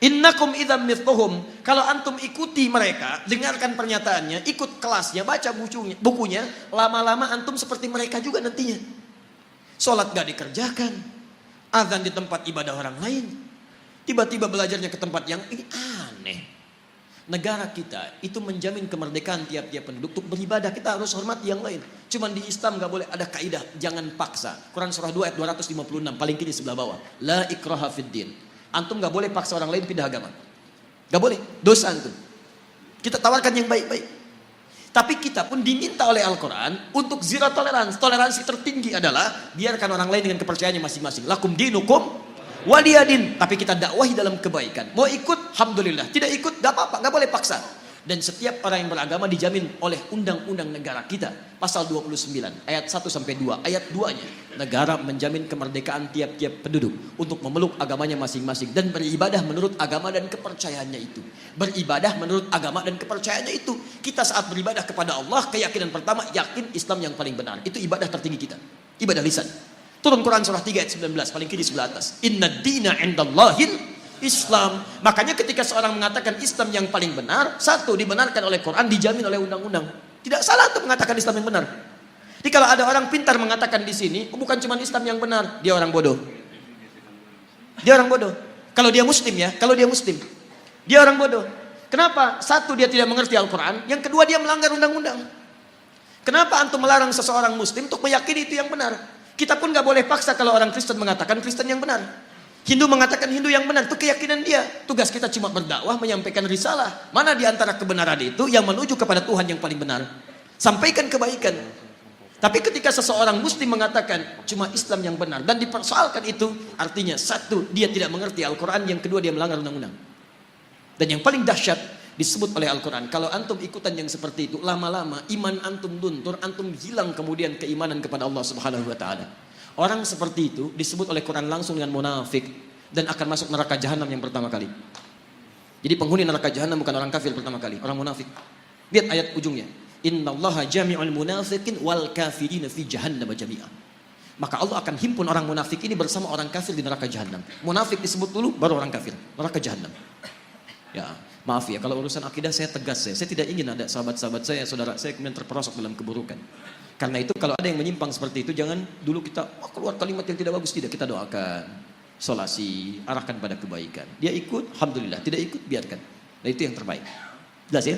Innakum idzam mithluhum. Kalau antum ikuti mereka, dengarkan pernyataannya, ikut kelasnya, baca bukunya, lama-lama antum seperti mereka juga nantinya. Sholat gak dikerjakan, azan di tempat ibadah orang lain, tiba-tiba belajarnya ke tempat yang ini aneh. Negara kita itu menjamin kemerdekaan tiap-tiap penduduk untuk beribadah. Kita harus hormati yang lain. Cuman di Islam gak boleh ada kaidah, jangan paksa. Quran surah 2 ayat 256 paling kiri sebelah bawah. La ikraha fid din. Antum gak boleh paksa orang lain pindah agama. Gak boleh, dosa antum. Kita tawarkan yang baik-baik. Tapi kita pun diminta oleh Al-Quran untuk zero toleransi. Toleransi tertinggi adalah biarkan orang lain dengan kepercayaannya masing-masing. Lakum dinukum waliyadin. Tapi kita dakwahi dalam kebaikan. Mau ikut, alhamdulillah. Tidak ikut, gak apa-apa, gak boleh paksa. Dan setiap orang yang beragama dijamin oleh undang-undang negara kita. Pasal 29 ayat 1-2. Ayat 2-nya, negara menjamin kemerdekaan tiap-tiap penduduk untuk memeluk agamanya masing-masing dan beribadah menurut agama dan kepercayaannya itu. Beribadah menurut agama dan kepercayaannya itu. Kita saat beribadah kepada Allah, keyakinan pertama, yakin Islam yang paling benar. Itu ibadah tertinggi kita. Ibadah lisan. Turun Quran surah 3 ayat 19 paling kiri sebelah atas. Inna dina indallahil Islam. Makanya ketika seorang mengatakan Islam yang paling benar, satu, dibenarkan oleh Quran, dijamin oleh undang-undang. Tidak salah untuk mengatakan Islam yang benar. Jadi kalau ada orang pintar mengatakan di sini, bukan cuma Islam yang benar, dia orang bodoh. Dia orang bodoh. Kalau dia muslim ya, kalau dia muslim, dia orang bodoh. Kenapa? Satu, dia tidak mengerti Al-Quran. Yang kedua, dia melanggar undang-undang. Kenapa antum melarang seseorang muslim untuk meyakini itu yang benar? Kita pun gak boleh paksa kalau orang Kristen mengatakan Kristen yang benar. Hindu mengatakan Hindu yang benar, itu keyakinan dia. Tugas kita cuma berdakwah, menyampaikan risalah. Mana di antara kebenaran itu yang menuju kepada Tuhan yang paling benar? Sampaikan kebaikan. Tapi ketika seseorang muslim mengatakan cuma Islam yang benar dan dipersoalkan itu, artinya satu, dia tidak mengerti Al-Quran, yang kedua, dia melanggar undang-undang. Dan yang paling dahsyat disebut oleh Al-Quran, kalau antum ikutan yang seperti itu, lama-lama iman antum luntur, antum hilang kemudian keimanan kepada Allah Subhanahu wa Ta'ala. Orang seperti itu disebut oleh Quran langsung dengan munafik dan akan masuk neraka jahanam yang pertama kali. Jadi penghuni neraka jahanam bukan orang kafir pertama kali, orang munafik. Lihat ayat ujungnya. Innallaha jami'ul munafiqin wal kafirina fi jahannam jami'a. Maka Allah akan himpun orang munafik ini bersama orang kafir di neraka jahanam. Munafik disebut dulu, baru orang kafir, neraka jahanam. Ya, maaf ya kalau urusan akidah saya tegas saya tidak ingin ada sahabat-sahabat saya, saudara saya kemudian terperosok dalam keburukan. Karena itu kalau ada yang menyimpang seperti itu, jangan dulu kita keluar kalimat yang tidak bagus, tidak, kita doakan, solasi, arahkan pada kebaikan. Dia ikut, alhamdulillah, tidak ikut, biarkan. Nah itu yang terbaik. Jelas ya?